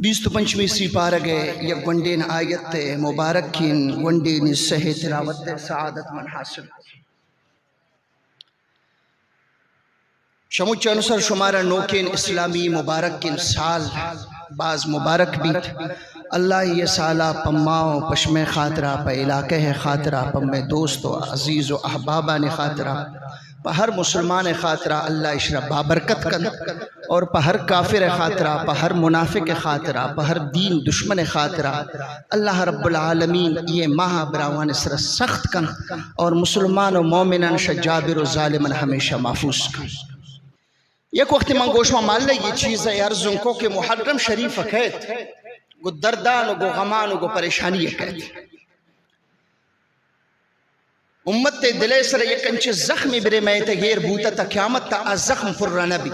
25 سی پارگے یک گنڈین آیت مبارکین گنڈین صحیح تلاوت سعادت من حاصل شموچ انصر شمارہ نوکین اسلامی مبارکین سال بعض مبارک بیت اللہ یہ سالہ پماؤ پشم خاطرہ پہ علاقہ خاطرہ پم دوست و عزیز و احبابان خاطرہ پہ ہر مسلمان خاطرہ اللہ اشرا بابرکت کن اور پہ ہر کافر خاطرہ پہ ہر منافق خاطرہ پہ ہر دین دشمن خاطرہ اللہ رب العالمین یہ ماہ براوان سر سخت کن اور مسلمان و مومنان شجابر و ظالمن ہمیشہ محفوظ کن. یک وقت من گوشما مال یہ چیز ہے ارزوں کو کہ محرم شریف کہت گو دردان و گو غمان و گو پریشانی کہت امت دلے سر یک انچ زخمی برے میں غیر بوتا تا قیامت تا زخم پر نبی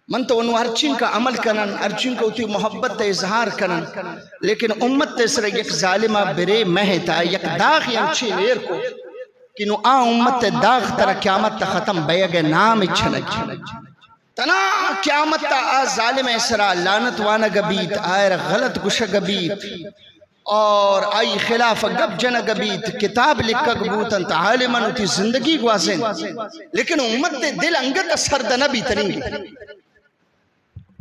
من تو انو ارچین کا عمل کنن ارچین کا اتی محبت تا اظہار کنن لیکن امت سر یک ظالمہ برے مہتا یک داغ انچی لیر کو کنو امت داغ تر قیامت تا ختم بیگ نام اچھنک تنا قیامت تا ظالم اسرا لانت وانا گبیت آئر غلط گشا گبیت اور آئی خلاف گب جن گبیت کتاب لکھا گبوتن تا عالمان تی زندگی گوازن لیکن امت دل انگت سردنہ بھی ترینگی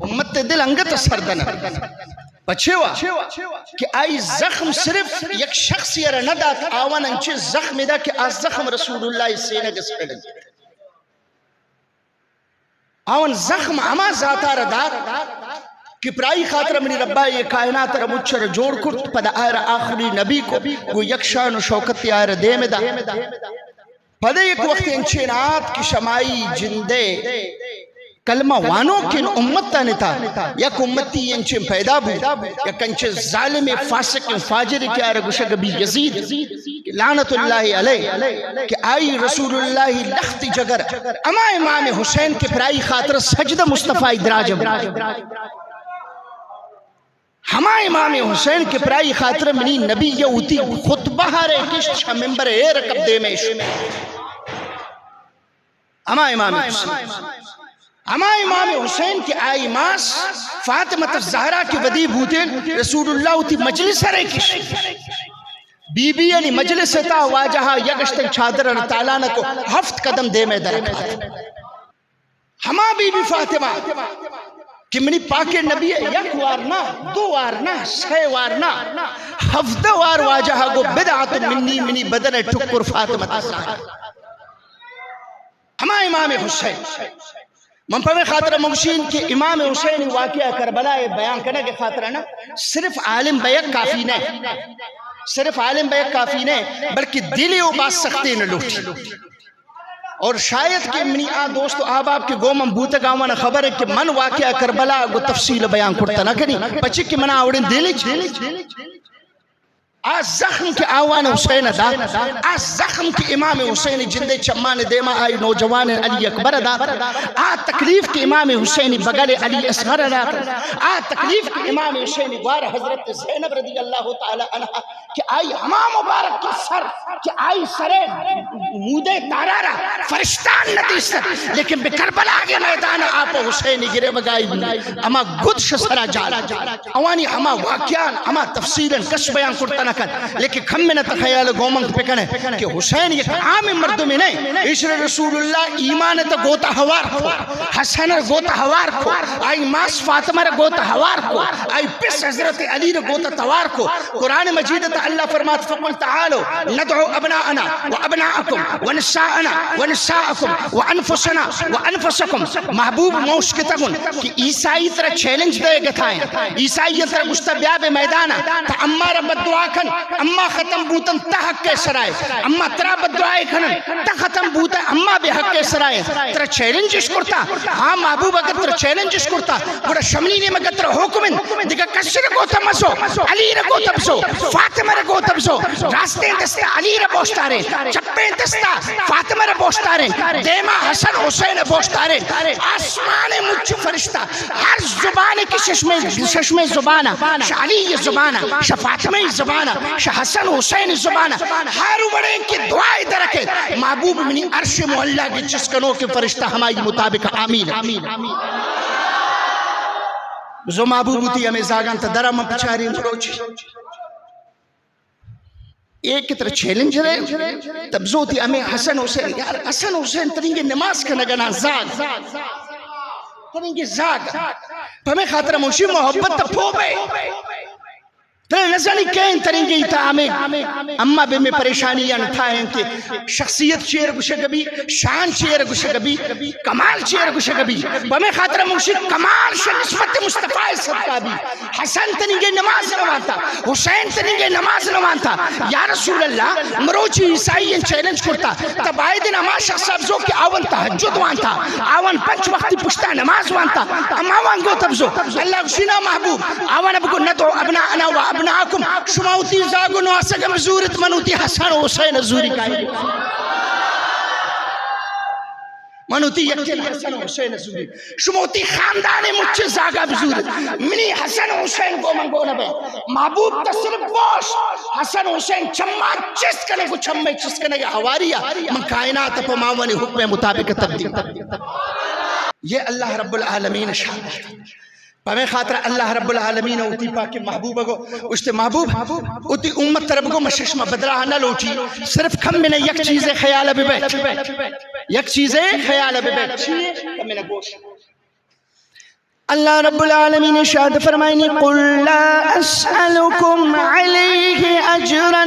امت دل انگت سردنہ پچھے ہوا کہ آئی زخم صرف یک شخص یہ ندات آوان انچے زخم دا کہ آز زخم رسول اللہ سینہ گس پڑھن آون زخم اما ذاتا ردار کہ پرائی خاطر منی ربا یہ کائنات رمچر جوڑ کرت پدا آئر آخری نبی کو وہ یک شان و شوکتی آئر دیم دا پدا ایک وقت انچینات کی شمائی جندے کلمہ وانوں کن امتا نتا یک امتی انچین پیدا بھی یک انچین ظالم فاسق فاجر کیا رگوشک بھی یزید لعنت اللہ علیہ کہ آئی رسول اللہ لخت جگر اما امام حسین کے پرائی خاطر سجدہ مصطفیٰ ادراج ہما امام حسین کے پرائی خاطر منی نبی یہودی خطبہ رہے کشت شا ممبر اے رکب دے میں اما امام حسین اما امام حسین کی آئی ماس فاطمہ الزہرا کی ودی بھوتیں رسول اللہ تی مجلس رہے کشت بی بی علی مجلس تا واجہا یگشتن چادر تعالیٰ کو ہفت قدم دے میں درکھات ہما بی بی فاطمہ کہ منی پاک نبی یک وارنا دو وارنا سہ وارنا ہفت وار واجہا کو بدعات منی بدن ٹکر فاطمہ الزہرا ہما امام حسین من پہ خاطر موشین کہ امام حسین واقعہ کربلا بیان کرنے کے خاطر ہے نا صرف عالم بیک کافی نہیں صرف عالم بیک کافی نہیں بلکہ دلی و بات سختی نہ لوٹی اور شاید کہ منی دوست و آباب کے گومن بوتا گاوانا خبر ہے کہ من واقعہ کربلا کو تفصیل بیان کرتا نہ کنی بچے کہ منا آوڑن دلی آج زخم کے آوان حسین دا آج زخم کے امام حسین جندے چمان دیما آئی نوجوان علی اکبر دا آج تکلیف کے امام حسین بغل علی اصغر دا آج تکلیف کے امام حسین وار حضرت زینب رضی اللہ تعالی عنہ کہ آئی ہما مبارک کے سر کہ آئی سرے مودے تارارا فرشتان نتیست لیکن بکربلا آگے میدان آپ حسین گرے بگائی اما گدش سرا جالا اوانی ہما واقعان ہما تفصیلاً کس بیان کرتا لیکن کھم میں نہ تخیال گومنگ پکنے کہ حسین یک عام مرد میں نہیں عشر رسول اللہ ایمان تا گوتا ہوار کو حسن گوتا ہوار کو آئی ماس فاطمہ گوتا ہوار کو آئی پس حضرت علی گوتا توار کو قرآن مجید تا اللہ فرمات فقل تعالو ندعو ابناءنا و ابناءکم و نساءنا و نساءکم و انفسنا و انفسکم محبوب موش کے تگن کہ عیسائی ترہ چیلنج دے گتائیں عیسائی ترہ مستبیاب میدانا تا اما رب دعا کن اما ختم بوتن تا حق کے سرائے اما ترا بدعائے کھنن تا ختم بوتن اما بے حق کے سرائے ترا چیلنجش کرتا ہاں محبوب اگر ترا چیلنجش کرتا بڑا شملی نے مگر ترا حکمن دیکھا کسر کو تمسو علی رکو تبسو فاطمہ رکو تبسو راستے دستا علی رہ بوشتارے چپے دستا فاطمہ رہ بوشتارے دیما حسن حسین بوشتارے آسمان مجھ فرشتہ ہر زبان کی ششم زبانہ شاہ علی زبانہ شاہ فاطمہ زبانہ شاہ حسن حسین زبانہ ہر بڑے کی دعائیں درکے محبوب منی عرش معلیٰ کی چسکنوں کے فرشتہ ہماری مطابق آمین زو محبوبتی ہمیں زاگان تا درم پچاری مروچی ایک کی طرح چیلنج رہے تب زوتی ہمیں حسن حسین یار حسن حسین ترینگے نماز کا نگنا زاگ ترینگے زاگ ہمیں خاطر موشی محبت تا پھوبے ترے نزانی کہیں ترینگے تا ہمیں اما بے میں پریشانیاں تھائیں کہ شخصیت چیر گوشے گبی شان چیر گوشے گبی کمال چیر گوشے گبی ہمیں خاطر موشی کمال سے نسبت مصطفیٰ صدقہ بھی حسن ترینگے نماز نوانتا حسین ترینگے نماز نوانتا یا رسول اللہ مروچی عیسائی چیلنج کرتا تب آئے دن اما شخص افزو کہ آون تحجد وانتا آون پنچ وقتی پشتا نماز وانتا اما آون گو تبزو اللہ گوشینا محبوب آون ابگو ندعو ابناءنا و ابناءکم شماوتی زاگو نواسگم زورت منوتی حسن و حسین زوری کائی منوتی یکتن حسن و حسین زوری شماوتی خاندان مجھے زاگا بزورت منی حسن و حسین کو منگو نبے محبوب تصرف بوش حسن و حسین چمہ چس کنے کو چمہ چس کنے گا حواریہ من کائنات پا ماوانی حکم مطابق تبدیل یہ اللہ رب العالمین شاہد پہمیں خاطر اللہ رب العالمین اوتی پاک محبوب کو اشتے محبوب اوتی امت طرف کو مششمہ بدراہ نہ لوٹی صرف کم میں نے یک چیزیں خیال بے بیٹھ یک چیزیں خیال بے بیٹھ کم میں نے گوش اللہ رب العالمین شاہد فرمائنی قُلْ لَا أَسْأَلُكُمْ عَلَيْهِ أَجْرًا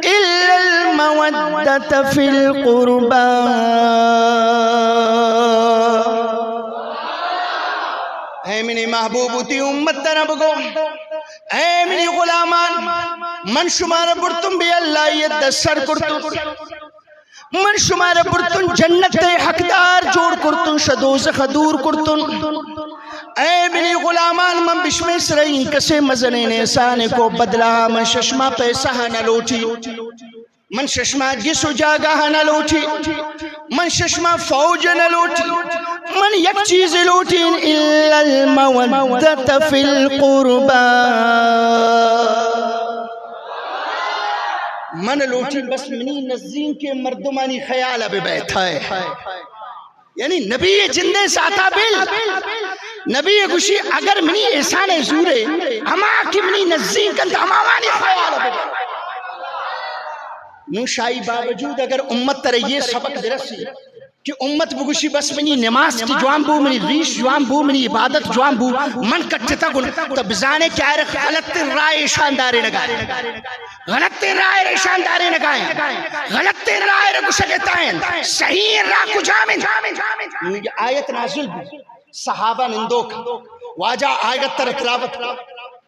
إِلَّا الْمَوَدَّةَ فِي الْقُرْبَى اے منی محبوبتی امت طرف کو اے منی غلامان من شمار برتن بھی اللہ یہ دسر کرتن من شمار برتن جنت حقدار جوڑ کرتن شدوزخ دور کرتن اے منی غلامان من بشمی سرین کسے مزنین احسان کو بدلا من ششمہ پیسہ نہ لوٹی من ششمہ جسو جاگاہ نہ لوٹی من ششمہ فوج نہ لوٹی من یک چیز لوٹی الا المودت فی القربہ من لوٹی بس منی نزدین کے مردمانی خیال اب بیٹھا ہے یعنی نبی جندے ساتا بل نبی گوشی اگر منی احسان زورے ہما کی منی نزدین کند ہماوانی خیال اب بیٹھا نوشائی باوجود اگر امت ترے یہ سبق درسی کہ امت بگوشی بس منی نماز کی جوان بو منی ریش جوان بو منی عبادت جوان بو من کٹتا گن تو بزانے کیا ہے غلط رائے شاندارے نگائیں غلط رائے شاندارے نگائیں غلط رائے رگوشگتائیں صحیح راہ کو جامن یہ آیت نازل بھی صحابہ نندوک واجہ آیت تر تلاوت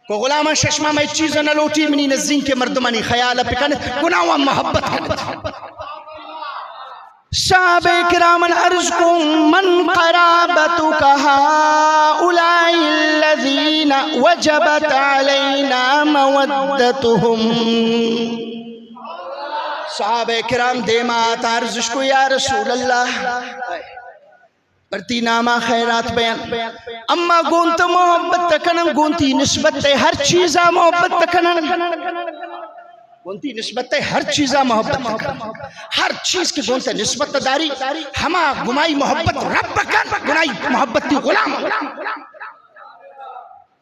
کو غلامان ششمہ میں چیزیں نہ لوٹی منی نزدین کے مردمانی خیال پکن گناہ و محبت کرت صحابہ کرامن عرض کو من قرابتک ہؤلاء الذین وجبت علینا مودتهم صحابہ کرام دیمات عرض کو یا رسول اللہ برتی نامہ خیرات بیان اما گونتا محبت تکنن گونتی نسبت ہر چیزہ محبت تکنن گونتی نسبت ہر چیزہ محبت تکنن ہر چیز کی گونتا نسبت داری ہما گمائی محبت رب کن گنائی محبت تی غلام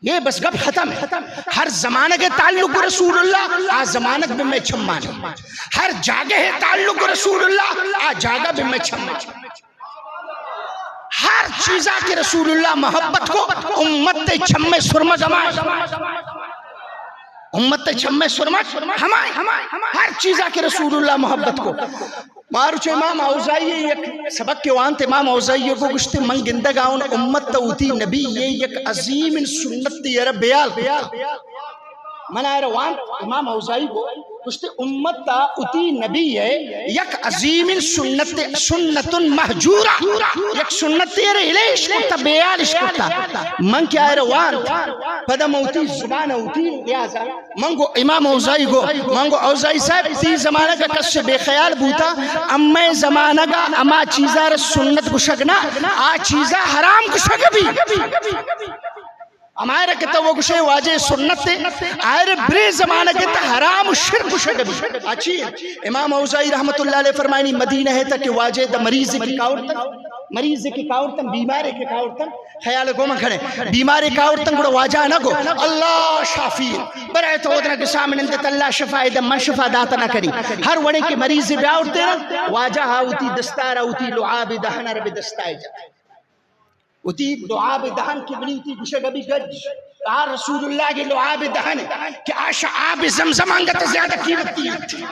یہ بس گب ختم ہے ہر زمانہ کے تعلق رسول اللہ آج زمانت میں میں چھمان ہر جاگہ ہے تعلق رسول اللہ آج جاگہ میں میں چھمان ہر چیزہ کے رسول اللہ محبت کو امت چھمے سرمہ گمائے امت چھمے سرمہ ہمائے ہر چیزہ کے رسول اللہ محبت کو ماروچ امام اوزائی یک سبق کے وانت امام اوزائی کو گشتے من گندگاؤن امت تاوتی نبی یہ یک عظیم سنت تیرہ بیال من آئے روان امام اوزائی کو گشتے امت تا اتی نبی ہے یک عظیم سنت محجورہ یک سنت تیرے علیش کرتا بیالش کرتا من کیا آئے روان پدا موتی زبان اوتی لیازا من گو امام اوزائی کو من گو اوزائی صاحب تی زمانہ کا کس سے بے خیال بوتا امی زمانہ کا اما چیزہ رس سنت گشگنا آ چیزہ حرام گشگ بھی ہمارے کہتا وہ کچھ واجہ سنت تے آئر برے زمانہ کہتا حرام و شرک و شرک بھی اچھی امام اوزائی رحمت اللہ علیہ فرمائنی مدینہ ہے تک واجہ دا مریض کی کاؤر تک مریض کے کاورتن بیمارے کے کاورتن خیال کو من کھڑے بیمارے کاورتن گوڑا واجہ نہ گو اللہ شافی برائے تو ادنا کے سامنے اندت اللہ شفائی دم من شفا داتا نہ کری ہر وڑے کے مریض بیاورتے نا واجہ ہوتی دستارہ ہوتی لعاب دہن رب دستائی جاتا ہوتی لعاب دہن کی بلی ہوتی گوشہ گبی گج کہا رسول اللہ کی لعاب دہن کہ آشا آب زمزم آنگا تو زیادہ قیمتی ہوتی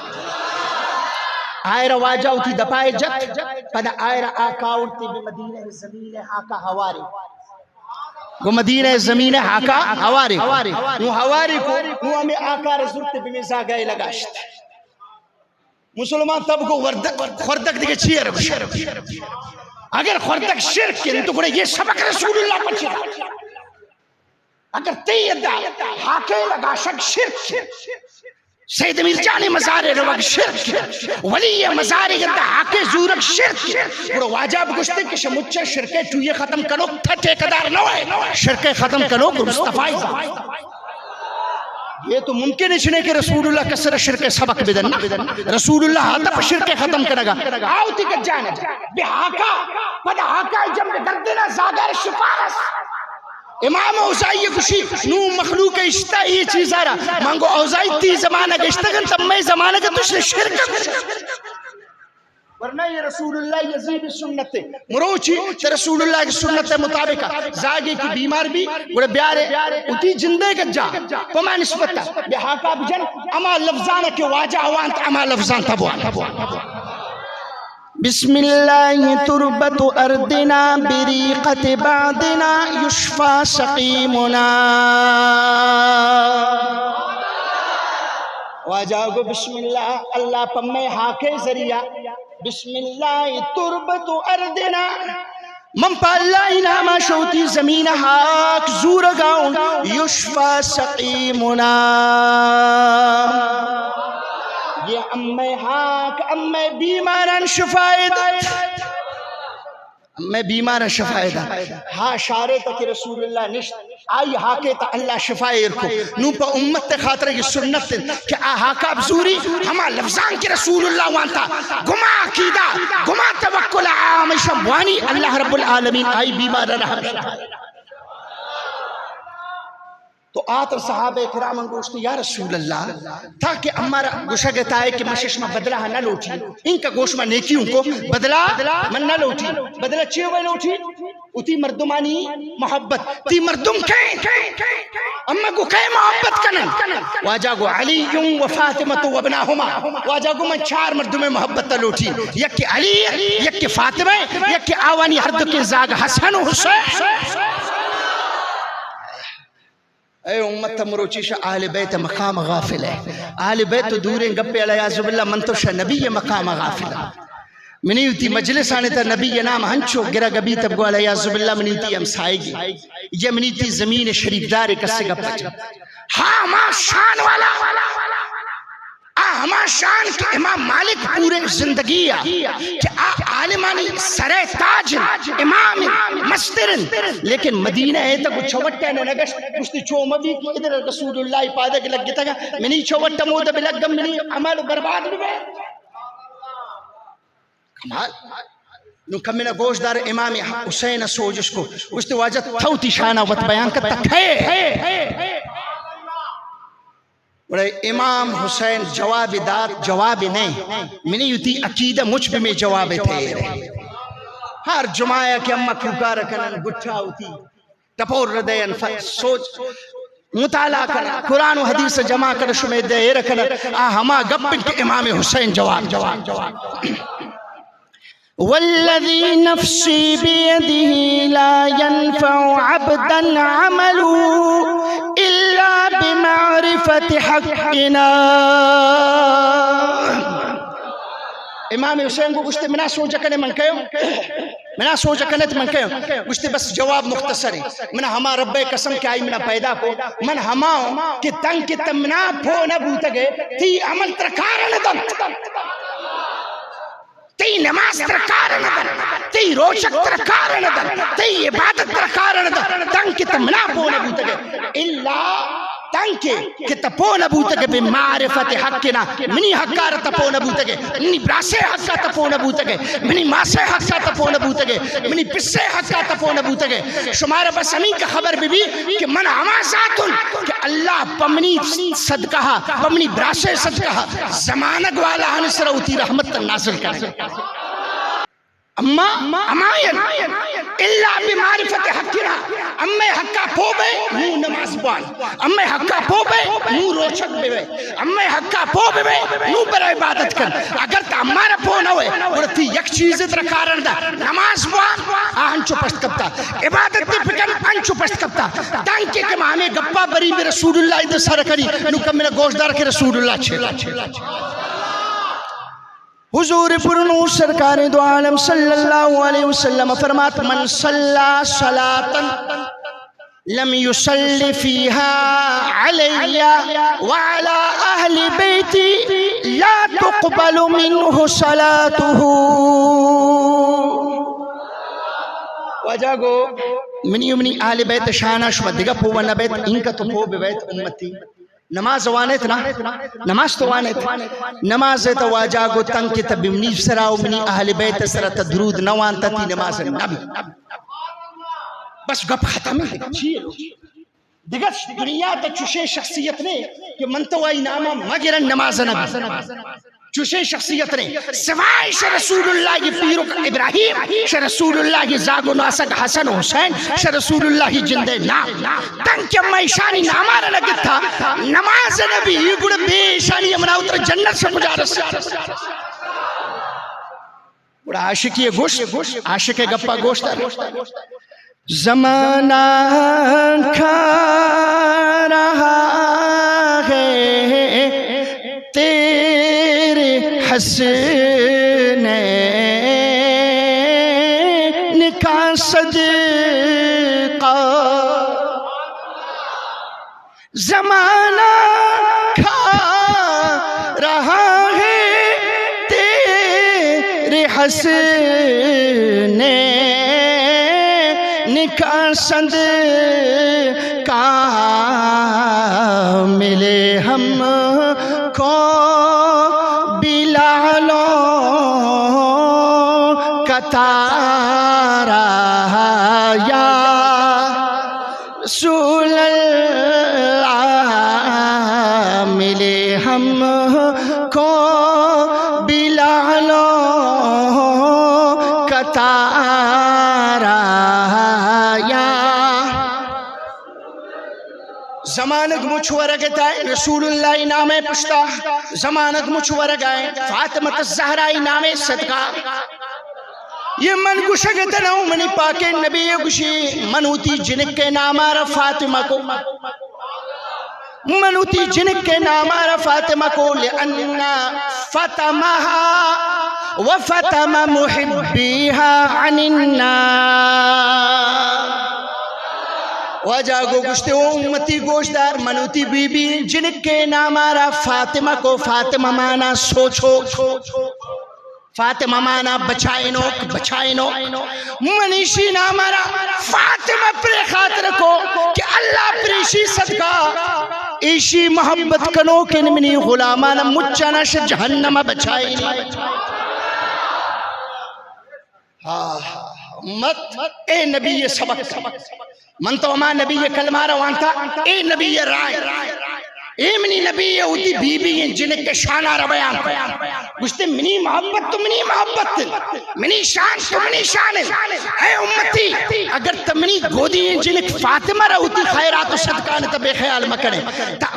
آئرہ واجہ ہوتی دپائے جت پدا آئرہ آقا اڑتے بھی مدینہ زمین آقا ہواری وہ مدینہ زمین آقا ہواری وہ ہواری کو وہ ہمیں آقا رسولتے بھی مزا گئے لگاشت مسلمان تب کو خوردک دیکھے چھئے رکھ اگر خوردک شرک کی تو گوڑے یہ سبق رسول اللہ پر چھتا اگر تیدہ حاکے لگاشک شرک سید امیر جانی مزار روک شرک ولی مزار گندہ حاکے زورک شرک اور واجب گشتے کہ شمچہ شرکے چوئے ختم کرو تھا ٹھیکدار نہ ہوئے شرکے ختم کرو مصطفیٰ یہ تو ممکن نہیں کہ رسول اللہ کسر شرک سبق بدن رسول اللہ حتب شرک ختم کرگا آوتی کر جانا بے حاکا پدا حاکا جمع دردنا زاگر شفارس امام اوزائی کشی نو مخلوق اشتا یہ چیز آرہا مانگو اوزائی تی زمانہ گشتا گن تب میں زمانہ گا تجھے شرک ورنہ یہ رسول اللہ یزید سنت مروچی تے رسول اللہ کی سنت مطابقہ زاگے کی بیمار بھی گوڑے بیارے اتی جندے کا جا پما نسبتا بحاقہ بجن اما لفظانہ کے واجہ ہوانت اما لفظان تبوان بسم اللہ تربت اردنا بریقت بعدنا یشفا سقیمنا واجہ گو بسم اللہ اللہ پمیں حاکے ذریعہ بسم اللہ تربت اردنا من پا اللہ اناما شوتی زمین حاک زور گاؤن یشفا سقیمنا یہ امّے حاک امّے بیماران شفائد امّے بیماران شفائد ہاں شارے تک رسول اللہ نشت آئی حاکے تا اللہ شفائر کو نو پا امت خاطر یہ سنت کہ حاکہ بزوری ہما لفظان کی رسول اللہ وانتا گما عقیدہ گما توکل عام شموانی اللہ رب العالمین آئی بیماران رحم تو آتر صحابہ کرام گوشتے یا رسول اللہ تاکہ ہمارا گوشہ گتا ہے کہ مششمہ بدلہ نہ لوٹی ان کا گوشمہ نیکیوں کو بدلہ من نہ لوٹی بدلہ چیئے ہوئے لوٹی اتی مردمانی محبت تی مردم کہیں اما کو کہیں محبت کنن واجہ گو علی و فاطمت و ابناہما واجہ گو من چار مردم محبت لوٹی یک علی یک فاطمہ یک آوانی حرد کے زاگ حسن و حسین اے امت مروچیشہ اہل بیت مقام غافل ہے اہل بیت دوریں گپے علیہ عزب اللہ منتوشہ نبی مقام غافل ہے منی ہوتی مجلس آنے تا نبی نام ہنچو گرہ گبی تب گو علیہ عزب اللہ منی ہوتی امسائے گی یہ منی ہوتی زمین شریف دار کسے گپا جا ہاں ماں شان والا ہما شان کے امام مالک پورے زندگی کہ عالمانی سرے تاج امام مسترن لیکن مدینہ ہے تا کچھ چھوٹا ہے نگشت کچھ چو مبی کی ادھر رسول اللہ پادہ کے لگ گتا گا منی چھوٹا مودہ بلگم منی عمل برباد بھی گئے کمال نو کمینہ گوشدار امام حسین سوجش کو اس نے واجہ تھوتی شانہ وط بیان کرتا کھے امام حسین جواب دار جواب نہیں منی یوتی عقیدہ مجھ بھی میں جواب تھے ہر جمعہ کہ امہ کھوکا رکھنن گٹھا ہوتی ٹپور ردین سوچ مطالعہ کرنا قرآن و حدیث جمع کر شمیں دے رکھنن ہما گپن کے امام حسین جواب والذی نفسی بیدہ لا ينفع عبدا عملو الا بمعرفت حقنا امام حسین کو گوشتے منا سوچا کنے من کہو منا سوچا کنے من کہو گوشتے بس جواب مختصر ہے منا ہما رب قسم کیا آئی منا پیدا کو من ہماؤں کہ تنگ کی تمنا پھو نہ بوتا گئے تی عمل ترکارن دن تی نماز ترکارن دن تی روشک ترکارن دن تی عبادت ترکارن دن تنگ کی تمنا پھو نہ بوتا گئے اللہ تانکه که تپونه بوتگه به معرفت حقنا منی حقار تپونه بوتگه منی براسه حقا تپونه بوتگه منی ماسه حقا تپونه بوتگه منی پسه حقا تپونه بوتگه شماره بس همین که خبر بی کہ من ہما ذاتن کہ اللہ پمنی صدقہ پمنی براسه صدقہ زمانہ گوالا ہنسر ہوتی رحمت نازل کرے اما امائن الا بمعرفت حقنا اما حقا پوبے مو نماز بوان اما حقا پوبے مو روچک بے اما حقا پوبے مو پر عبادت کر اگر تا ہمارا پو نہ ہوئے اور تی یک چیز در کارن دا نماز بوان آہن چوپشت کبتا عبادت تی پکن ان چوپشت کبتا تانکہ کہ ہمیں گپا بری میں رسول اللہ ادھر سر کری نو کم میرا گوشدار کے رسول اللہ چھلا حضور پرنور سرکار دو عالم صلی اللہ علیہ وسلم فرمات من صلی صلاة لم يصلي فيها علي وعلى أهل بيتي لا تقبل منه صلاته وجاگو منی اہل بیت شانہ شما دیگا پووانا بیت انکا تو پو بیت امتی نماز وانت نا نماز تو وانت نماز تو واجاگو تنکی تا بمنی سراو منی اہل بیت سرات درود نوانتا تی نماز نبی بس گپ ختم ہے دیگر دنیا تا چوشے شخصیت نے کہ منتوائی نامہ مگر نماز نبی چوشے شخصیت نے سوائے شہ رسول اللہ کی پیرک ابراہیم شہ رسول اللہ کی زاگو ناسک حسن حسین شہ رسول اللہ کی جندے نام تنکہ میشانی نامارا لگت تھا نماز نبی یہ گوڑا بیشانی امنا اتر جنت سے مجارس گوڑا عاشقی گوشت عاشق گپا گوشت زمانہ کھا رہا ہے تیرے حسنین کا صدقہ زمانہ کھا رہا ہے تیرے حسنین کا صدقہ ملے ہم کو بلالوں کا تارا یا رسول اللہ ملے ہم کو بلالوں کا تارا یا زمانت مجھ ورگتا ہے رسول اللہ نام پشتا زمانت مجھ ورگائے فاطمت الزہرائی نام صدقہ یہ من گشگتا نو منی پاک نبی گشی منوتی جنک کے نامارا فاطمہ کو منوتی جنک کے نامارا فاطمہ کو لئننا فتمہا وفتم محبیہا عن النار وجاگو گشتے ہو امتی گوشدار منوتی بی بی جنک کے نامارا فاطمہ کو فاطمہ مانا سوچو فاطمہ مانا بچائنو منیشی نامارا فاطمہ پر خاطر کو کہ اللہ پریشی صدقہ ایشی محبت کنو کہ منی غلامانا مچانا شا جہنم بچائنی امت اے نبی سبق من تو اما نبی کلمہ روانتا اے نبی رائے اے منی نبی یہودی بی بی ہیں جنہیں کے شانہ رویان گوشتے منی محبت تو منی محبت منی شان تو منی شان اے امتی اگر تمنی گودی ہیں جنہیں فاطمہ رہوتی خیرات و صدقان تبے خیال مکنے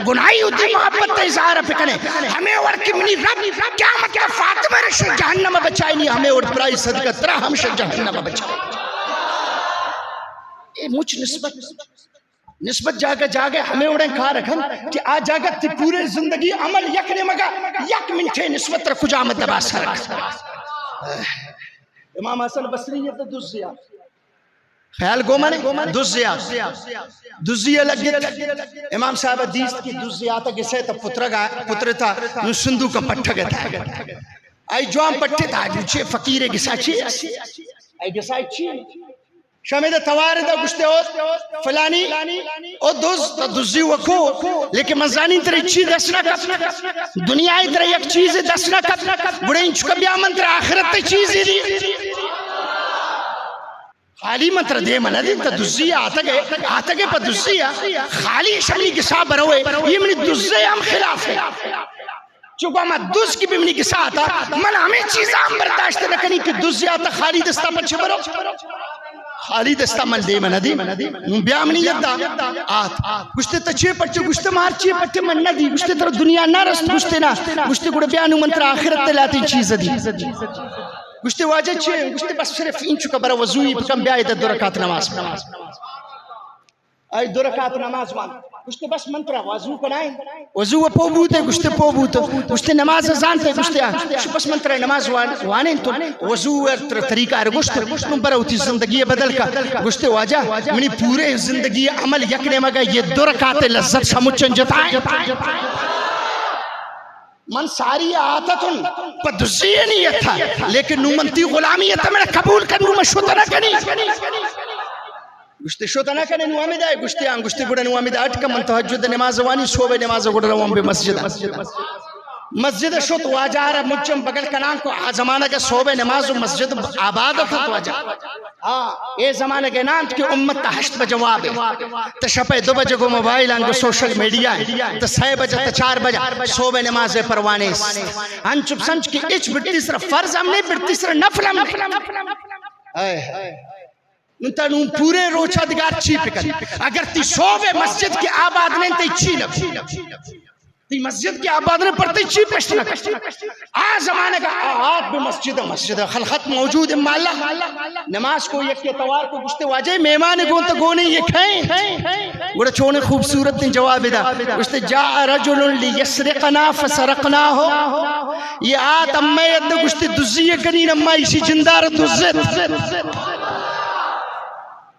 گناہی ہوتی محبت تا اظہار پکنے ہمیں ورکی منی رب کیا مطلب فاطمہ رشن جہنم بچائی نہیں ہمیں اور پرائی صدقہ ترہ ہم شن جہنم بچائی اے مجھ نسبت جاگے ہمیں اڑیں کھا رکھن کہ آ جاگا تی پورے زندگی عمل یک نے مگا یک منٹے نسبت رکھو جامد دبا سرک امام حسن بصری یہ تو دزیا خیال گو مانے دزیا لگت امام صاحب حدیث کی دزیا تا کسے تا پتر تا نو سندو کا پٹھا گا تھا آئی جوان پٹھے تا جو چھے فقیر گسا چھے آئی گسا چھے شامد توارد گشتے ہو فلانی او دوزی وکو لیکن مزانی تر ایک چیز دسنا کت دنیا تر ایک چیز دسنا کت بڑے انچکا بیا منتر آخرت تی چیزی دی خالی منتر دے منا دی تا دوزی آتا گے پا دوزی خالی شمنی کسا بروے یہ منی دوزی ہم خلاف ہے چونکہ ہمیں دوز کی بھی منی کسا آتا من ہمیں چیزاں ہم برداشت نکنی کہ دوزی آتا خالی دستا پچھے برو خالی دستا من دے من دی بیا منی یدہ آت گشتے تا چے پچھے گشتے مار چے پچھے من ندی گشتے تر دنیا نہ رست گشتے نا گشتے گوڑے بیانو منتر آخرت تلاتی چیز دی گشتے واجہ چے گشتے بس صرف ان چکا برا وضوئی پکم بیائی دا دو رکعت نماز آئی دو رکعت نماز مان گشتے بس منتر وضو کنائیں وضو پو بوتے گشتے پو بوتے گشتے نماز زانتے گشتے بس منتر نماز وانے تو وضو طریقہ ہے گشتے برا ہوتی زندگی بدل کا گشتے واجہ منی پورے زندگی عمل یکنے مگا یہ دو رکعت لذت سمجھن جتائیں من ساری آتا تن پا دزیہ نہیں تھا لیکن نو منتی غلامیت میں قبول کرنو میں شوتا نہ کنی گشتے شوتا نہ کنی نو آمدہ ہے گشتے آن گشتے گوڑا نو آمدہ اٹکا من تحجد نماز وانی صوبہ نماز گوڑا روان بے مسجد شوت واجہ مجھم بگل کنان کو زمانہ کے صوبہ نماز و مسجد آبادت ہے واجہ اے زمانہ کے نانت کی امت تا 8 بجے جواب ہے تشپے 2 بجے کو موبائل آنگو سوشل میڈیا ہے تا 6 بجے تا 4 بجے صوبہ نماز پروانے ہن چپ سنچ کی اچ بڑتی سر فرض ہم نہیں بڑتی سر نفل ہم انتا نون پورے روچہ دگار چی پکر اگر تی صوبہ مسجد کی آباد نہیں تی چی لب تی مسجد کی آباد نے پڑھتے چی پشت نہ کرتے زمانے کا آہات بھی مسجد خلقت موجود اما اللہ نماز کو یک کے توار کو گشتے واجہ میمان گونتا گونے یہ کھائیں گوڑا چونے خوبصورت نے جواب دا گشتے جاء رجل لیسرقنا فسرقنا ہو یہ آت اما یدہ گشتے دزیہ کنین اما اسی جندار دزت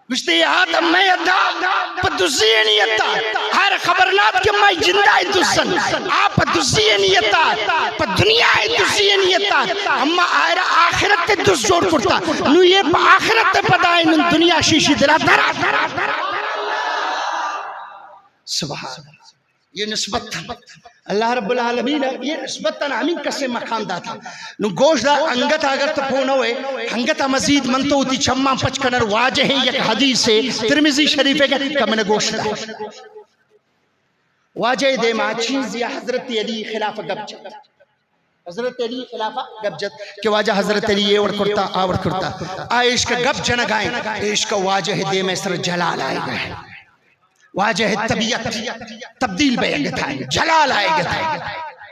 گشتے یہ آت اما یدہ پا دزیہ نیتا ہر خبرنات کے مائی جندہ دزن آپ دزیہ نیتا پا دنیا دزیہ نیتا اما آئرہ آخرت تے دز جوڑ کرتا نو یہ پا آخرت تے پدائیں نو دنیا شیشی دلا درہ سبحان یہ نسبت اللہ رب العالمین یہ نسبت ہمیں کسے مقام داتا نو گوشت دا انگت اگر تو پھونا ہوئے انگت مزید منتو ہوتی چھمّا پچکنر واجہ ہے یک حدیث سے ترمزی شریف ہے کہ میں نے گوشت دا واجہ دے ماں چیز یا حضرت علی خلافہ گبجت حضرت علی خلافہ گبجت کہ واجہ حضرت علی یہ اور کرتا آئیش کا گب جنگائیں ایش کا واجہ دے میں سر جلال آئے گئے واجہ طبیعت تبدیل بے گتا ہے جلال آئے گتا ہے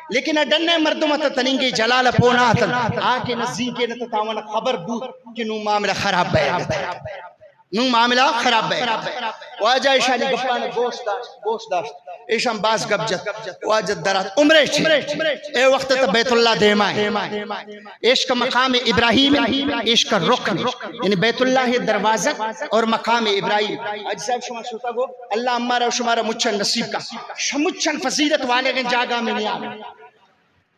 لیکن اڈنے مردمت تنینگی جلال پونا آتن آکے نزدیکے نتتاونا خبر بود کہ نو معاملہ خراب بے گتا ہے نو معاملہ خراب بے واجہ ایشانی گفانے گوشت داشت ایشان باز گبجت واجہ درات عمرے چھے اے وقت تا بیت اللہ دیمائے ایش کا مقام ابراہیم ایش کا رکن یعنی بیت اللہ دروازہ اور مقام ابراہیم آج صاحب شما شوتا گو اللہ امارا و شمارا مچھن نصیب کا شمچھن فضیلت والے گن جاگا میں نہیں آگا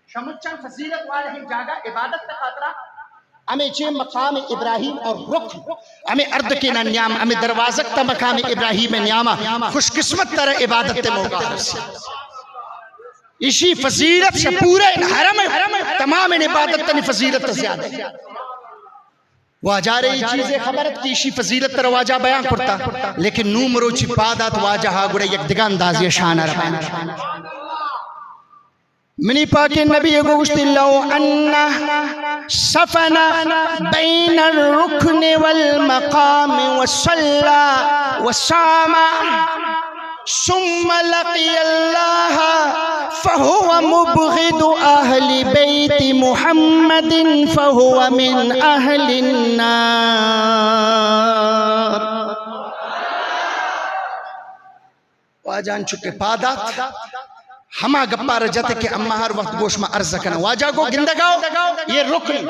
شمچھن فضیلت والے گن جاگا عبادت تا خاطرہ ہمیں چھے مقام ابراہیم اور رکن ہمیں ارد کے نیام ہمیں دروازک تا مقام ابراہیم نیامہ خوش قسمت تر عبادت تے موقع رسے اسی فضیلت سے پورے حرم تمام عبادت تنی فضیلت تا زیادہ ہے واجہ رہی چیزیں خبرت کی اسی فضیلت تر واجہ بیان کرتا لیکن نومرو چی پادات واجہ گوڑے یک دگان دازی شانہ ربانا منی پاک نبی گوشت لو انہ صفنا بین الرکن والمقام وصلى وصام ثم لقي الله فهو مبغض أهل بيت محمد فهو من أهل النار واجان چکے پادات ہما گپا رجاتے کہ اما ہر وقت گوش میں عرض کرنا واجہ کو گندگاؤ یہ رکن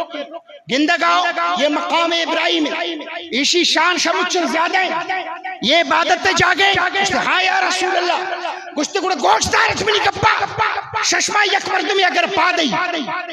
گندگاؤ یہ مقام ابراہیم اسی شان شمچن زیادہ ہیں یہ عبادت جاگے ہاں یا رسول اللہ گوشتے گوڑا گوشت دارت منی گپا ششما یک مردمی اگر پا دی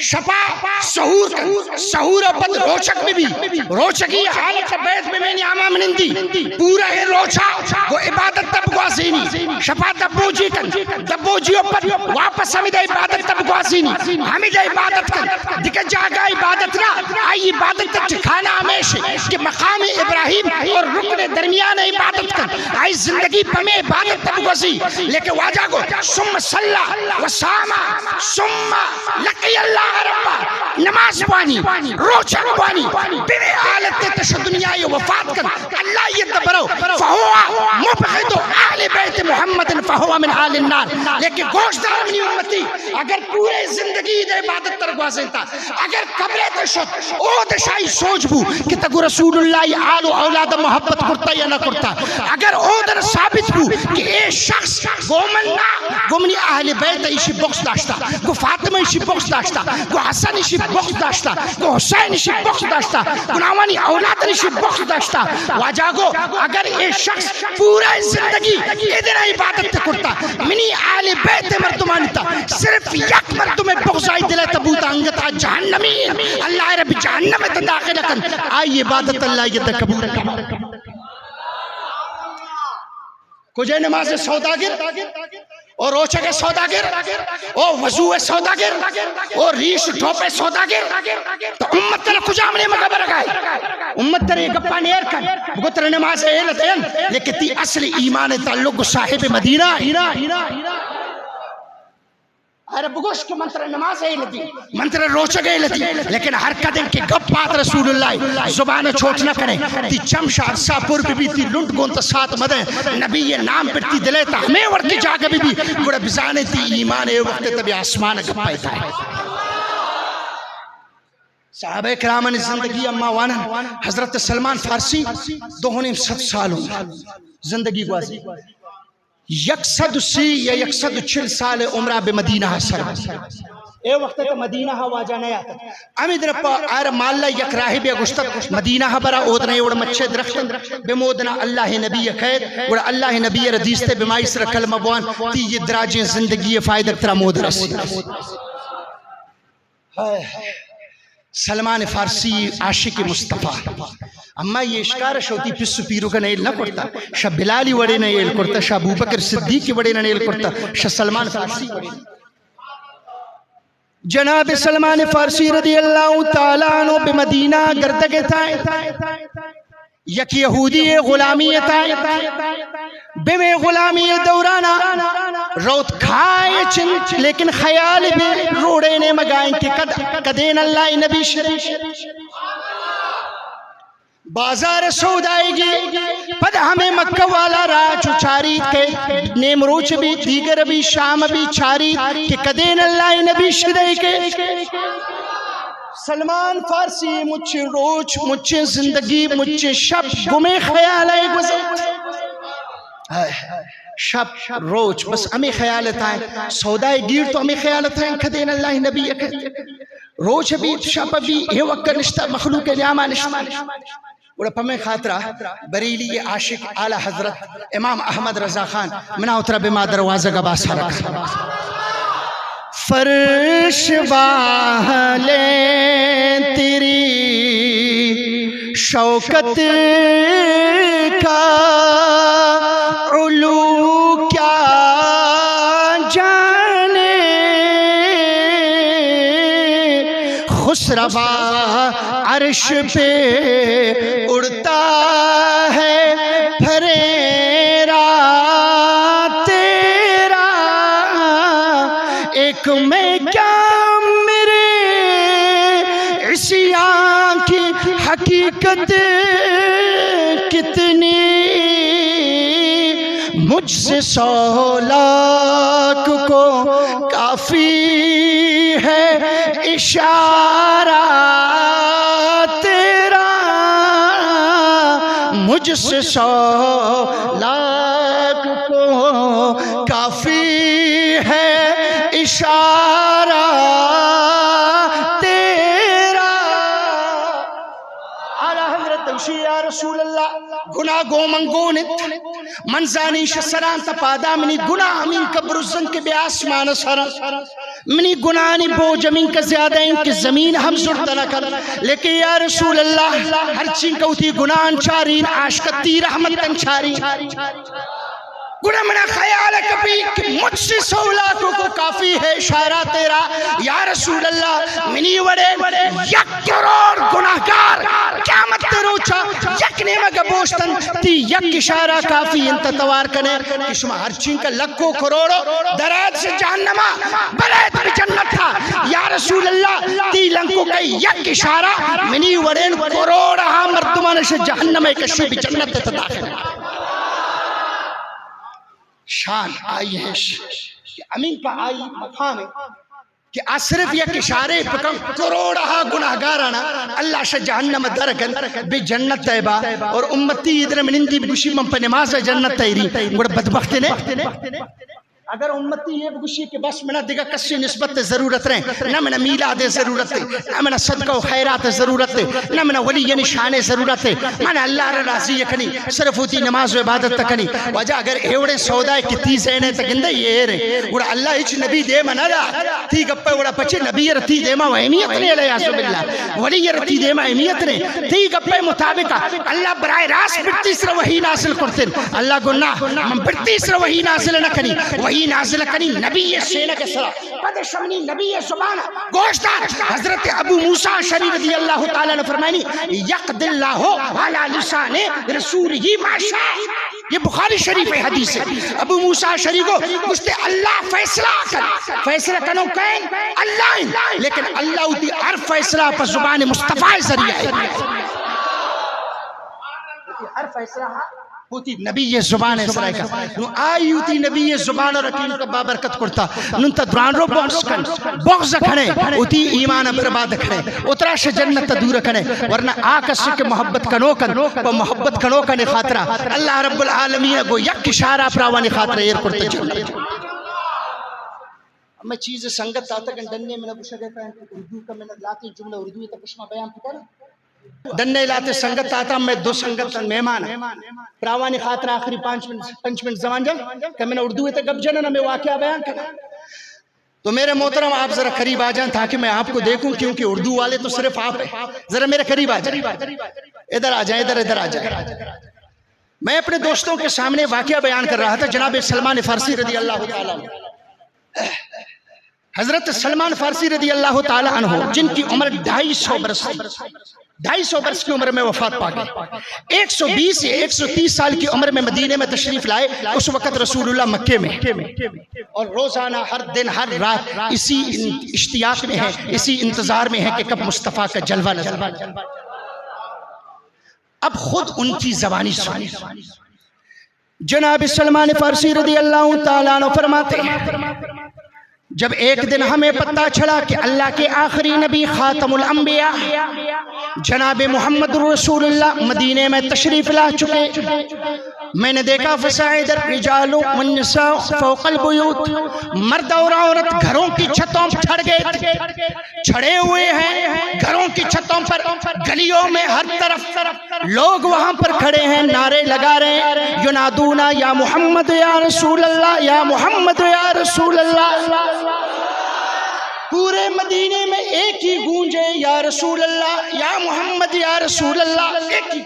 شپا سہور کن سہور بد روچک بھی روچکی حالت بیت میں نے آما منندی پورا ہے روچا وہ عبادت تب گوازینی شپا دبو جی کن دبو جی اوپر واپس ہمیں دا عبادت تب گوازینی ہمیں دا عبادت کن دکھا جاگا عبادت نا آئی عبادت تب چکھانا ہمیشہ کہ مقام ابراہیم اور رکن درمیان عبادت کن آئی زندگی پمیں عبادت تب گوازی لیکن واجہ کو سم صلی وساما سم لقی اللہ ربا نماز پانی روچن پانی بے حالت تشد دنیای وفات کن اللہ یہ دبرو فہوا مبغض اہل بیت محمد فہوا من آل النار لیکن گوشت دار منی امتی اگر پورے زندگی دے عبادت تر گوازن تا اگر قبرے تشد او دشائی سوچ بو کہ تگو رسول اللہ آل و اولاد محبت کرتا یا نہ کرتا اگر او در ثابت بو کہ اے شخص گومنی اہل بیت ایشی بخش داشتا گو فاطمہ ایشی بخش داشتا گو حسن ایشی بخش داشتا گو حسین ایشی بخش داشتا گو ناوانی اولاد ایشی بخش داشتا واجہ گو اگر اے شخص پورا زندگی ادھر عبادت کرتا منی اہل بیت مردمان تا صرف یک مردم بغض آئی دلے تبوتا انگتا جہنمین اللہ رب جہنم تا داخل کن آئی عبادت اللہ یہ قبول کن کجھے نماز سوداگر اور روچہ سوداگر اور وضوع سوداگر اور ریش ٹھوپے سوداگر تو امت تر کجا منے مقبر گئے امت تر گپا نیر کن بگتر نماز اہلت ہیں لیکن تی اصل ایمان تعلق صاحب مدینہ ارے بگوش کے منتر نماز ہے لتی منتر روچہ گئے لتی لیکن ہر قدم کے گپ بات رسول اللہ زبان چھوٹ نہ کریں تی چمشا عرصہ پر بھی تی لنٹ گونتا ساتھ مدیں نبی یہ نام پر تی دلیتا ہمیں ورکی جاگہ بھی بڑا بزانے تی ایمان اے وقت تبی آسمان گپائی تھا صحابہ کرامن زندگی اما وانا حضرت سلمان فارسی 2.5 سالوں زندگی گوازی 130 یا 140 سال عمرہ بے مدینہ سر اے وقت کہ مدینہ واجہ نہیں آتا امی در پا آر مالا یک راہی بے گشتت مدینہ برا اودنا اوڑا مچے درختن بے مودنا اللہ نبی خیر اوڑا اللہ نبی ردیستے بے مائی سر کلمہ بوان تی یہ دراجیں زندگی فائدہ ترہ مود رسی سلمان فارسی عاشق مصطفیٰ اما یہ اشکارش ہوتی پسو پیرو کا نیل نہ کرتا شاہ بلالی وڑے نیل کرتا شاہ ابوبکر صدیق وڑے نیل کرتا شاہ سلمان فارسی وڑے جناب سلمان فارسی رضی اللہ تعالیٰ عنہ بمدینہ گردگے تھائیں یک یہودی غلامی تھائیں بے غلامی دورانا روت کھائے چن لیکن خیال بھی روڑے نے مگائیں کہ کدین اللہ نبی شریف بازار سود آئے گی پد ہمیں مکہ والا راج چاری کے نیمروچ بھی دیگر بھی شام بھی چاری کہ کدین اللہ نبی شریف کے سلمان فارسی مجھے روچ مجھے زندگی مجھے شب گمیں خیال ہے گزر شب روچ بس ہمیں خیالت آئیں سودائے گیر تو ہمیں خیالت آئیں کدین اللہ نبی روچ بھی شب بھی یہ وقت نشتہ مخلوق نیامہ نشتہ اور پمیں خاطرہ بریلی عاشق اعلی حضرت امام احمد رضا خان منا اترا بما دروازہ کا باسا رکھا فرش والے تیری شوکت کا علو کیا جانے خسروا عرش پہ اڑتا ہے پھریرا تیرا ایک میں کیا میرے عصیان کی حقیقت کتنی مجھ سے 100 لاکھ کو کافی ہے اشارہ تیرا مجھ سے 100 لاکھ کو کافی ہے اشارہ تیرا اعلی حضرت یا رسول اللہ گناہ گو منگونت منزانی شسران تپادا منی گناہ من کبر الزن کے بے آسمان سر منی گناہنی بوجھ من کا زیادہ ان کی زمین ہم زردنا کر لیکن یا رسول اللہ ہر چین کوتی گناہن چارین عاشقتی رحمتن چارین گناہ منا خیال ہے کبھی کہ مجھ سے سولاتوں کو کافی ہے اشارہ تیرا یا رسول اللہ منی وڑے 1 کروڑ گناہگار قیامت روچا یک نیمہ بوشتن تی یک اشارہ کافی انت توار کنے کہ شما ہر چین کا لکھو کروڑو درات سے جہنمہ بلیت بھی جنت تھا یا رسول اللہ تی لنکو کئی یک اشارہ منی وڑے کروڑ ہاں مردمان سے جہنمہ کشی بھی جنت تھا داخل شان آئی ہے کہ امین کا آئی مقام ہے کہ صرف یک اشارے پکم کروڑہا گناہگارانا اللہ شا جہنم درکن بے جنت تیبا اور امتی ادھر منندی بگوشی من پہ نماز جنت تیری گوڑا بدبخت نے اگر امتی یہ بگوشی کہ بس منہ دیگا کسی نسبت ضرورت رہیں نہ منہ میلاد ضرورت ہے نہ منہ صدقہ و خیرات ضرورت ہے نہ منہ ولی نشان ضرورت ہے منہ اللہ راضی کنی صرف ہوتی نماز و عبادت تکنی وجہ اگر ایوڑے سودائے کتی زینے تکندے یہ رہے گوڑا اللہ اچھ نبی دے منہ دا تی گپے گوڑا پچے نبی رتی دے ماں و اہمیت نے علیہ عزب اللہ ولی رتی دے ماں اہمیت نے تی گپے مطابقہ اللہ برائے راست برتی سر وحی نازل کرتن اللہ گناہ من برتی سر وحی نازل نہ کنی وحی نازل کنی نبی سینہ کے سرا قد شمنی نبی زبانہ گوشتار حضرت ابو موسیٰ شریف رضی اللہ تعالیٰ نے فرمائنی یقد اللہ علی لسان رسولہ ما شاء یہ بخاری شریف حدیث ہے ابو موسیٰ شریف کو گوشتے اللہ فیصلہ کر فیصلہ کنو کہیں اللہ لیکن اللہ ہوتی ہر فیصلہ پر زبان مصطفیٰ ذریعہ ہے ہر فیصلہ ہوتی نبی یہ زبان ہے سرائی کا نو آئی ہوتی نبی یہ زبان اور رکیم کا بابرکت کرتا ننتا دران رو بغض کھنے ہوتی ایمان برباد کھنے اترا سے جنت دور کھنے ورنہ آکس کے محبت کنو کن و محبت کنو کن خاطرہ اللہ رب العالمین کو یک اشارہ پراوانی خاطرہ یہ کرتا جنت میں چیز سنگت آتا کہ ڈننے میں نبوشہ کہتا ہے اردو کا میں لاتی جملہ اردوی تک کشمہ بیان پکر دننے لاتے سنگت آتا میں 2 سنگت مہمان پراوانی خاطر آخری 5 منٹ زمان جا کہ میں نے اردو تک اب جننا میں واقعہ بیان کرا تو میرے محترم آپ ذرا قریب آ جائیں تاکہ میں آپ کو دیکھوں کیونکہ اردو والے تو صرف آپ ہیں ذرا میرے قریب آ جائیں ادھر آ جائیں ادھر آ جائیں میں اپنے دوستوں کے سامنے واقعہ بیان کر رہا تھا جناب سلمان فارسی رضی اللہ تعالیٰ حضرت سلمان فارسی رضی اللہ تعالیٰ عنہ جن کی عمر 250 برس 250 برس کی عمر میں وفات پا گئے 120 یا 130 سال کی عمر میں مدینے میں تشریف لائے اس وقت رسول اللہ مکے میں اور روزانہ ہر دن ہر رات اسی اشتیاق میں ہے اسی انتظار میں ہے کہ کب مصطفیٰ کا جلوہ نظر اب خود ان کی زبانی سنی جناب سلمان فارسی رضی اللہ تعالیٰ عنہ فرماتے ہیں جب ایک دن ہمیں پتہ چلا کہ اللہ کے آخری نبی خاتم الانبیاء جناب محمد رسول اللہ مدینے میں تشریف لا چکے میں نے دیکھا فصاعد الرجال والنساء فوق البیوت مرد اور عورت گھروں کی چھتوں پر چڑھ گئے چھڑے ہوئے ہیں گھروں کی چھتوں پر گلیوں میں ہر طرف لوگ وہاں پر کھڑے ہیں نعرے لگا رہے ہیں ینادونا یا محمد یا رسول اللہ یا محمد یا رسول اللہ پورے مدینے میں ایک ہی گونجے یا رسول اللہ یا محمد یا رسول اللہ ایک ہی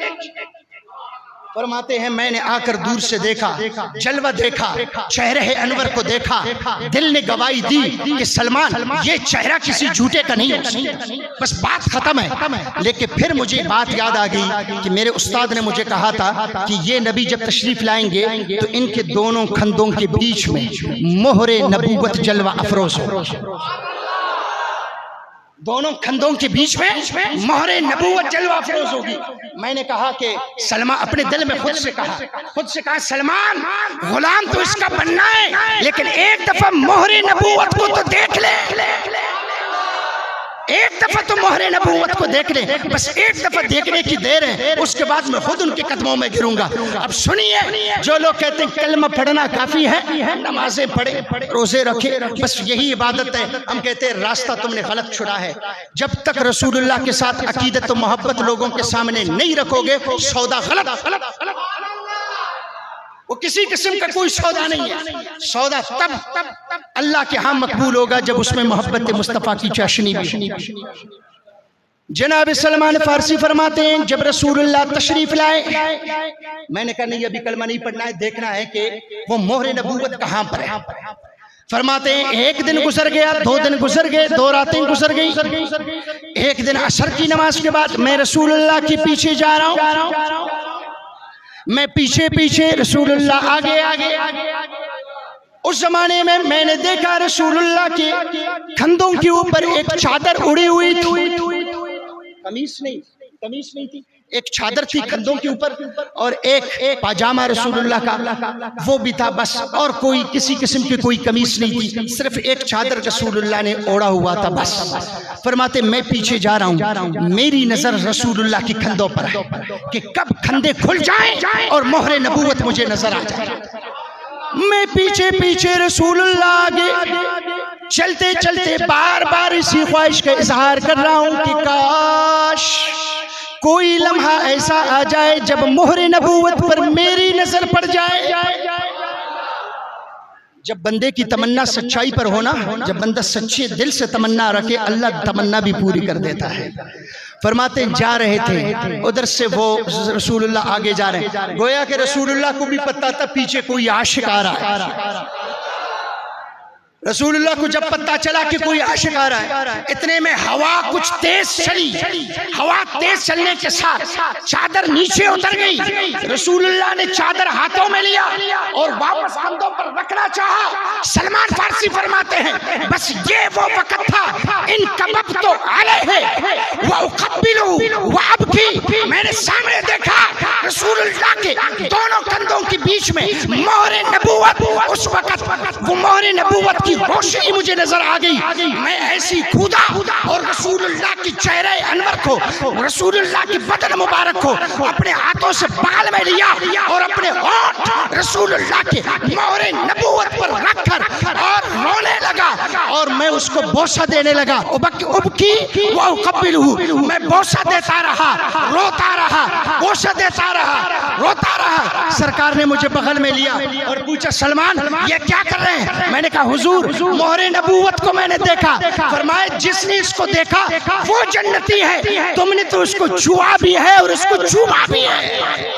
فرماتے ہیں میں نے آ کر دور سے دیکھا جلوہ دیکھا چہرہ انور کو دیکھا دل نے گواہی دی کہ سلمان یہ چہرہ کسی جھوٹے کا نہیں ہے بس بات ختم ہے لیکن پھر مجھے بات یاد آ گئی کہ میرے استاد نے مجھے کہا تھا کہ یہ نبی جب تشریف لائیں گے تو ان کے دونوں کندھوں کے بیچ میں مہر نبوت جلوہ افروز ہو دونوں کندھوں کے بیچ میں مہر نبوت جلوہ افروز ہوگی میں نے کہا کہ سلمان اپنے دل میں خود سے کہا سلمان غلام تو اس کا بننا ہے لیکن ایک دفعہ مہر نبوت کو تو دیکھ لے ایک دفعہ تو مہر نبوت کو دیکھ لیں بس ایک دفعہ دیکھنے کی دیر ہے اس کے بعد میں خود ان کے قدموں میں گروں گا اب سنیے جو لوگ کہتے ہیں کلمہ پڑھنا کافی ہے نمازیں پڑھیں روزے رکھیں بس یہی عبادت ہے ہم کہتے ہیں راستہ تم نے غلط چھڑا ہے جب تک رسول اللہ کے ساتھ عقیدت و محبت لوگوں کے سامنے نہیں رکھو گے سودا غلط وہ کسی قسم کا کوئی سودا نہیں ہے. سودا تب اللہ کے ہاں مقبول ہوگا جب اس میں محبت مصطفیٰ کی چاشنی بھی. جناب سلمان فارسی فرماتے ہیں جب رسول اللہ تشریف لائے، میں نے کہا نہیں ابھی کلمہ نہیں پڑھنا ہے، دیکھنا ہے کہ وہ مہر نبوت کہاں پر ہے. فرماتے ہیں ایک دن گزر گیا، 2 دن گزر گئے، 2 راتیں گزر گئی. ایک دن عصر کی نماز کے بعد میں رسول اللہ کے پیچھے جا رہا ہوں، میں پیچھے پیچھے، رسول اللہ آگے آگے. اس زمانے میں نے دیکھا رسول اللہ کے کندھوں کے اوپر ایک چادر اڑی ہوئی تھی. قمیص نہیں تھی، ایک چادر تھی کندھوں کے اوپر، اور ایک پاجامہ رسول اللہ کا وہ بھی تھا بس، اور کوئی کسی قسم کی کوئی قمیص نہیں تھی، صرف ایک چادر رسول اللہ نے اوڑا ہوا تھا بس. فرماتے میں پیچھے جا رہا ہوں، میری نظر رسول اللہ کی کندھوں پر ہے کہ کب کندھے کھل جائیں اور مہر نبوت مجھے نظر آ جائے. میں پیچھے پیچھے رسول اللہ آگے، چلتے چلتے بار بار اسی خواہش کا اظہار کر رہا ہوں کہ کاش کوئی لمحہ ایسا آ جائے جب مہر نبوت پر میری نظر پڑ جائے. جب بندے کی تمنا سچائی پر ہونا، جب بندہ سچے دل سے تمنا رکھے، اللہ تمنا بھی پوری کر دیتا ہے. فرماتے جا رہے تھے، ادھر سے وہ رسول اللہ آگے جا رہے ہیں، گویا کہ رسول اللہ کو بھی پتہ تھا پیچھے کوئی عاشق آ رہا ہے. رسول اللہ کو جب پتہ چلا کہ کوئی عاشق آ رہا ہے، اتنے میں ہوا کچھ تیز چلی. ہوا تیز چلنے کے ساتھ چادر نیچے اتر گئی. رسول اللہ نے چادر ہاتھوں میں لیا اور واپس کندھوں پر رکھنا چاہا. سلمان فارسی فرماتے ہیں بس یہ وہ وقت تھا، ان کببت علیہ وأقبلہ وأبکی. میں نے سامنے دیکھا رسول اللہ کے دونوں کندھوں کے بیچ میں مہر نبوت. اس وقت وہ مہر نبوت کی روشنی مجھے نظر آ گئی. میں ایسی کھودا اور رسول اللہ کی چہرے انور کو، رسول اللہ کی بدن مبارک کو اپنے ہاتھوں سے بغل میں لیا اور اپنے ہونٹ رسول اللہ کے مہر نبوت پر رکھ کر اور رونے لگا، اور میں اس کو بوسہ دینے لگا. ابکی وأقبلہ، میں بوسہ دیتا رہا، روتا رہا، بوسہ دیتا رہا، روتا رہا. سرکار نے مجھے بغل میں لیا اور پوچھا سلمان یہ کیا کر رہے ہیں؟ میں نے کہا حضور مہر نبوت کو میں نے دیکھا. فرمایا جس نے اس کو دیکھا وہ جنتی ہے، تم نے تو اس کو چھوا بھی ہے اور اس کو چوما بھی ہے.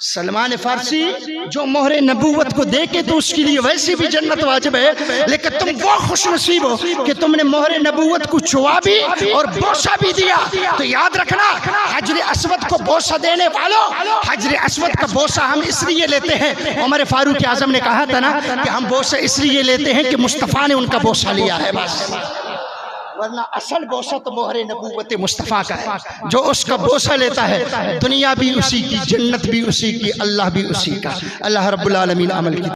سلمان فارسی جو مہر نبوت کو دیکھے تو اس کے لیے ویسی بھی جنت واجب ہے، لیکن تم وہ خوش نصیب ہو کہ تم نے مہر نبوت کو چھوا بھی اور بوسہ بھی دیا. تو یاد رکھنا حجر اسود کو بوسہ دینے والوں، حجر اسود کا بوسہ ہم اس لیے لیتے ہیں، عمر فاروق اعظم نے کہا تھا نا کہ ہم بوسہ اس لیے لیتے ہیں کہ مصطفیٰ نے ان کا بوسہ لیا ہے بس، ورنہ اصل بوسہ تو مہر نبوت مصطفیٰ کا ہے. جو اس کا بوسہ لیتا ہے دنیا بھی اسی کی، جنت بھی اسی کی، اللہ بھی اسی کا. اللہ رب العالمین عمل کی